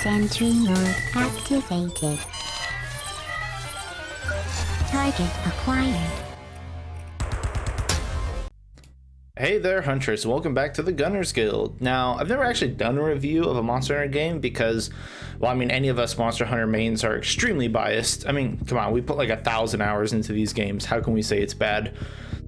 Sentry mode activated. Target acquired. Hey there, Hunters, welcome back to the Gunners Guild. Now, I've never actually done a review of a Monster Hunter game because, well, I mean, any of us Monster Hunter mains are extremely biased. I mean, come on, we put like 1,000 hours into these games. How can we say it's bad?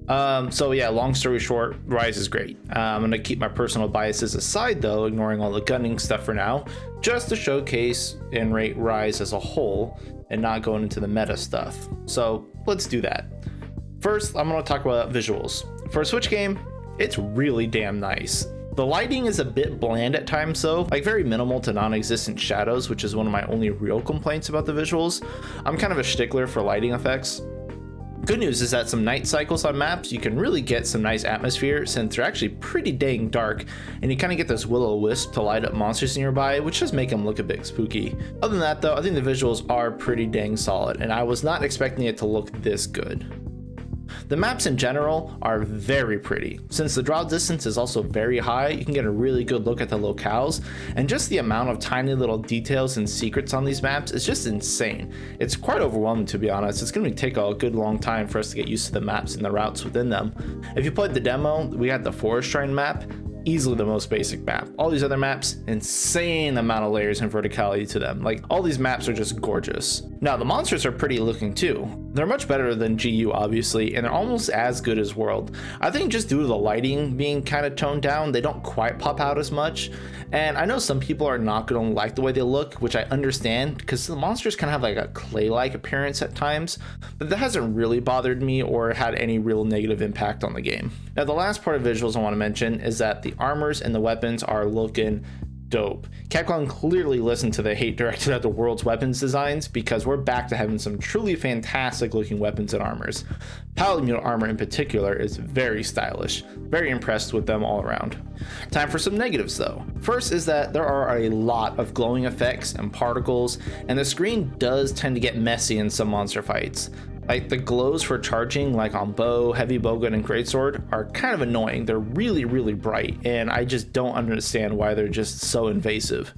So yeah, long story short, Rise is great. I'm gonna keep my personal biases aside though, ignoring all the gunning stuff for now, just to showcase and rate Rise as a whole and not going into the meta stuff. So let's do that. First, I'm gonna talk about visuals. For a Switch game, it's really damn nice. The lighting is a bit bland at times though, like very minimal to non-existent shadows, which is one of my only real complaints about the visuals. I'm kind of a stickler for lighting effects. Good news is that some night cycles on maps, you can really get some nice atmosphere since they're actually pretty dang dark, and you kind of get this will-o-wisp to light up monsters nearby, which does make them look a bit spooky. Other than that though, I think the visuals are pretty dang solid, and I was not expecting it to look this good. The maps in general are very pretty. Since the draw distance is also very high, you can get a really good look at the locales, and just the amount of tiny little details and secrets on these maps is just insane. It's quite overwhelming, to be honest. It's going to take a good long time for us to get used to the maps and the routes within them. If you played the demo, we had the Forest Shrine map, easily the most basic map. All these other maps, insane amount of layers and verticality to them. Like, all these maps are just gorgeous. Now, the monsters are pretty looking too. They're much better than GU, obviously, and they're almost as good as World. I think just due to the lighting being kind of toned down, they don't quite pop out as much. And I know some people are not going to like the way they look, which I understand, because the monsters kind of have like a clay-like appearance at times, but that hasn't really bothered me or had any real negative impact on the game. Now, the last part of visuals I want to mention is that the armors and the weapons are looking dope. Capcom clearly listened to the hate directed at the world's weapons designs, because we're back to having some truly fantastic looking weapons and armors. Paladin armor in particular is very stylish. Very impressed with them all around. Time for some negatives though. First is that there are a lot of glowing effects and particles, and the screen does tend to get messy in some monster fights. Like, the glows for charging, like on bow, heavy bowgun, and greatsword, are kind of annoying. They're really, really bright, and I just don't understand why they're just so invasive.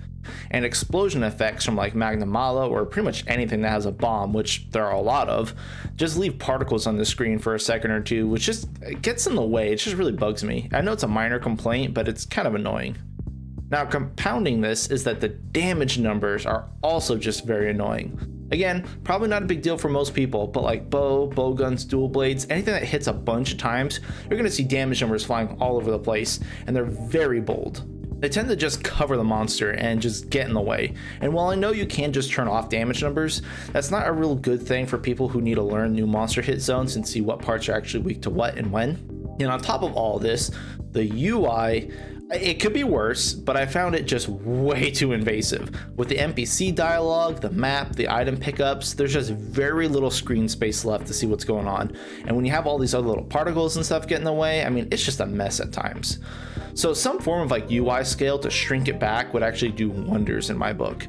And explosion effects from like Magna Mala or pretty much anything that has a bomb, which there are a lot of, just leave particles on the screen for a second or two, which just gets in the way. It just really bugs me. I know it's a minor complaint, but it's kind of annoying. Now, compounding this is that the damage numbers are also just very annoying. Again, probably not a big deal for most people, but like bow, bowguns, dual blades, anything that hits a bunch of times, you're going to see damage numbers flying all over the place, and they're very bold. They tend to just cover the monster and just get in the way. And while I know you can just turn off damage numbers, that's not a real good thing for people who need to learn new monster hit zones and see what parts are actually weak to what and when. And on top of all this, the UI, it could be worse, but I found it just way too invasive. With the NPC dialogue, the map, the item pickups, there's just very little screen space left to see what's going on. And when you have all these other little particles and stuff get in the way, I mean, it's just a mess at times. So some form of like UI scale to shrink it back would actually do wonders in my book.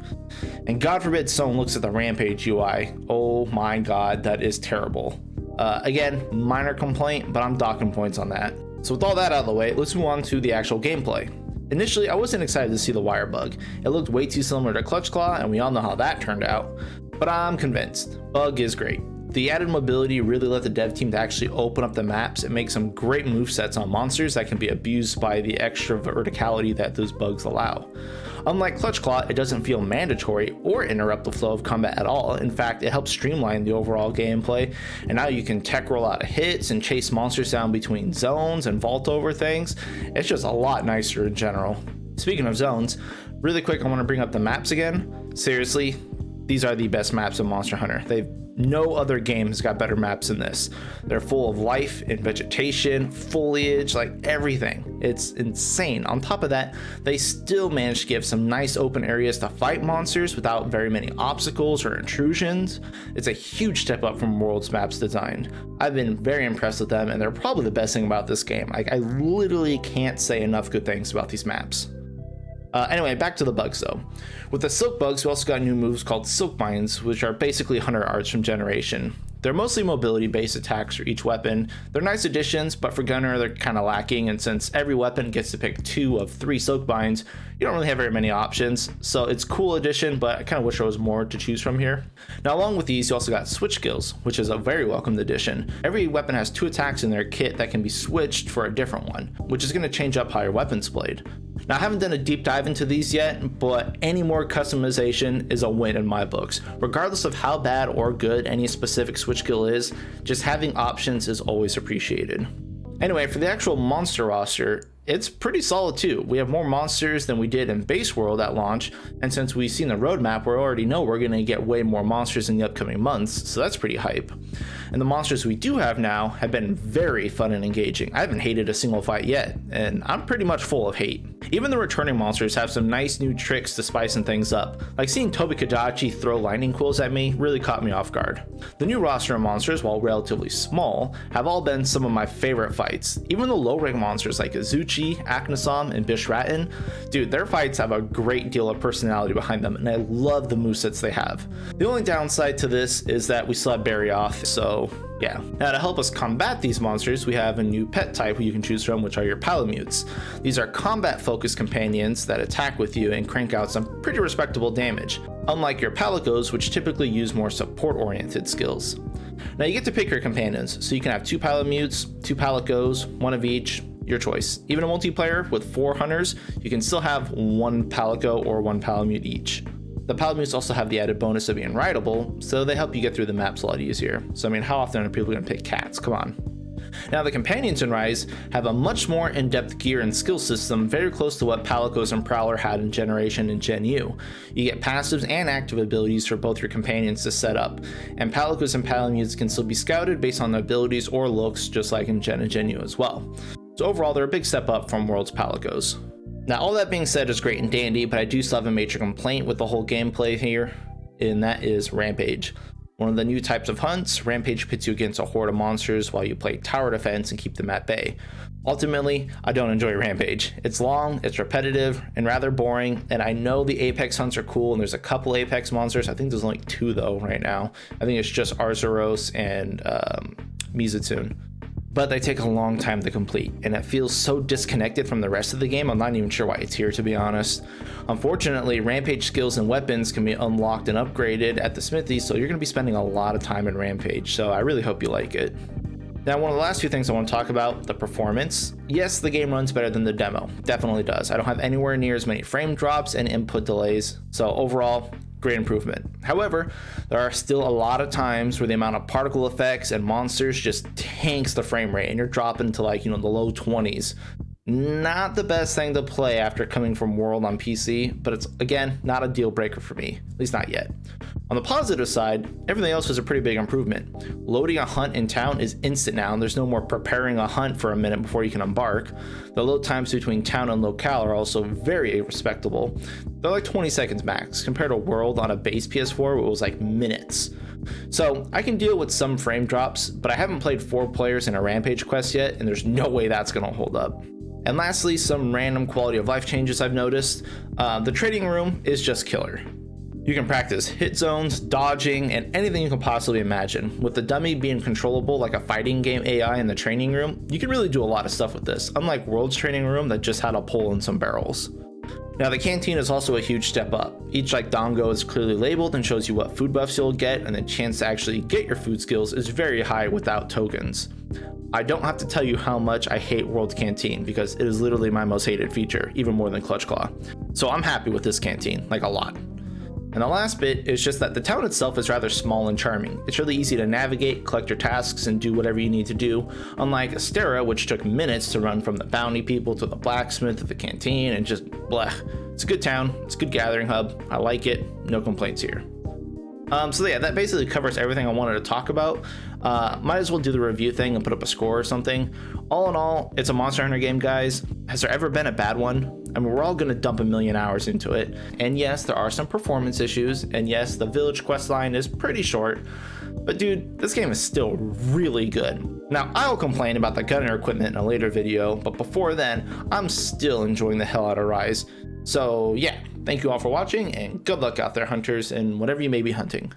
And God forbid someone looks at the Rampage UI. Oh my God, that is terrible. Again, minor complaint, but I'm docking points on that. So with all that out of the way, let's move on to the actual gameplay. Initially, I wasn't excited to see the wire bug. It looked way too similar to Clutch Claw, and we all know how that turned out. But I'm convinced. Bug is great. The added mobility really let the dev team to actually open up the maps and make some great movesets on monsters that can be abused by the extra verticality that those bugs allow. Unlike Clutch Claw, it doesn't feel mandatory or interrupt the flow of combat at all. In fact, it helps streamline the overall gameplay, and now you can tech roll out of hits and chase monsters down between zones and vault over things. It's just a lot nicer in general. Speaking of zones, really quick, I want to bring up the maps again. Seriously, these are the best maps in Monster Hunter. No other game has got better maps than this. They're full of life and vegetation, foliage, like everything. It's insane. On top of that, they still managed to give some nice open areas to fight monsters without very many obstacles or intrusions. It's a huge step up from World's maps design. I've been very impressed with them, and they're probably the best thing about this game. Like, I literally can't say enough good things about these maps. Anyway, back to the bugs though. With the silk bugs, we also got new moves called silk mines, which are basically hunter arts from Generation. They're mostly mobility based attacks for each weapon. They're nice additions, but for Gunner they're kind of lacking, and since every weapon gets to pick 2 of 3 soak binds, you don't really have very many options. So it's a cool addition, but I kind of wish there was more to choose from here. Now along with these, you also got switch skills, which is a very welcomed addition. Every weapon has 2 attacks in their kit that can be switched for a different one, which is going to change up how your weapon's played. Now I haven't done a deep dive into these yet, but any more customization is a win in my books. Regardless of how bad or good any specific switch skill is, just having options is always appreciated. Anyway, for the actual monster roster, it's pretty solid too. We have more monsters than we did in base world at launch, and since we've seen the roadmap, we already know we're going to get way more monsters in the upcoming months, so that's pretty hype. And the monsters we do have now have been very fun and engaging. I haven't hated a single fight yet, and I'm pretty much full of hate. Even the returning monsters have some nice new tricks to spicing things up, like seeing Tobikadachi throw lightning quills at me really caught me off guard. The new roster of monsters, while relatively small, have all been some of my favorite fights. Even the low rank monsters like Azuchi, Aknasam, and Bishraten, dude, their fights have a great deal of personality behind them, and I love the movesets they have. The only downside to this is that we still have Barioth, so yeah. Now to help us combat these monsters, we have a new pet type you can choose from, which are your Palamutes. These are combat focused companions that attack with you and crank out some pretty respectable damage, unlike your Palicos, which typically use more support oriented skills. Now you get to pick your companions, so you can have 2 Palamutes, 2 Palicos, 1 of each, your choice. Even a multiplayer with 4 hunters, you can still have 1 Palico or 1 Palamute each. The Palamutes also have the added bonus of being rideable, so they help you get through the maps a lot easier. So I mean, how often are people going to pick cats? Come on. Now the companions in Rise have a much more in-depth gear and skill system, very close to what Palicos and Prowler had in Generation and Gen U. You get passives and active abilities for both your companions to set up, and Palicos and Palamutes can still be scouted based on their abilities or looks, just like in Gen and Gen U as well. So overall, they're a big step up from World's Palicos. Now all that being said is great and dandy, but I do still have a major complaint with the whole gameplay here, and that is Rampage. One of the new types of hunts, Rampage pits you against a horde of monsters while you play tower defense and keep them at bay. Ultimately, I don't enjoy Rampage. It's long, it's repetitive, and rather boring, and I know the Apex hunts are cool, and there's a couple Apex monsters. I think there's only 2 though right now. I think it's just Arzuros and Mizutsun. But they take a long time to complete, and it feels so disconnected from the rest of the game. I'm not even sure why it's here, to be honest. Unfortunately, Rampage skills and weapons can be unlocked and upgraded at the smithy, so you're going to be spending a lot of time in Rampage, so I really hope you like it. Now, one of the last few things I want to talk about, the performance. Yes, the game runs better than the demo, definitely does. I don't have anywhere near as many frame drops and input delays, so overall, great improvement. However, there are still a lot of times where the amount of particle effects and monsters just tanks the frame rate, and you're dropping to like, the low 20s. Not the best thing to play after coming from World on PC, but it's, again, not a deal breaker for me, at least not yet. On the positive side, everything else is a pretty big improvement. Loading a hunt in town is instant now, and there's no more preparing a hunt for a minute before you can embark. The load times between town and locale are also very respectable. They're like 20 seconds max, compared to World on a base PS4 where it was like minutes. So I can deal with some frame drops, but I haven't played 4 players in a Rampage quest yet, and there's no way that's gonna hold up. And lastly, some random quality of life changes I've noticed. The trading room is just killer. You can practice hit zones, dodging, and anything you can possibly imagine. With the dummy being controllable like a fighting game AI in the training room, you can really do a lot of stuff with this, unlike World's training room that just had a pole and some barrels. Now the canteen is also a huge step up. Each like Dongo is clearly labeled and shows you what food buffs you'll get, and the chance to actually get your food skills is very high without tokens. I don't have to tell you how much I hate World's Canteen because it is literally my most hated feature, even more than Clutch Claw. So I'm happy with this canteen, like a lot. And the last bit is just that the town itself is rather small and charming. It's really easy to navigate, collect your tasks, and do whatever you need to do, unlike Astera, which took minutes to run from the bounty people to the blacksmith to the canteen, and just bleh. It's a good town, it's a good gathering hub, I like it, no complaints here. So yeah, that basically covers everything I wanted to talk about. Might as well do the review thing and put up a score or something. All in all, it's a Monster Hunter game, guys. Has there ever been a bad one? I mean, we're all gonna dump a million hours into it. And yes, there are some performance issues. And yes, the village quest line is pretty short. But dude, this game is still really good. Now, I'll complain about the gunner equipment in a later video, but before then, I'm still enjoying the hell out of Rise. So yeah, thank you all for watching, and good luck out there, hunters, and whatever you may be hunting.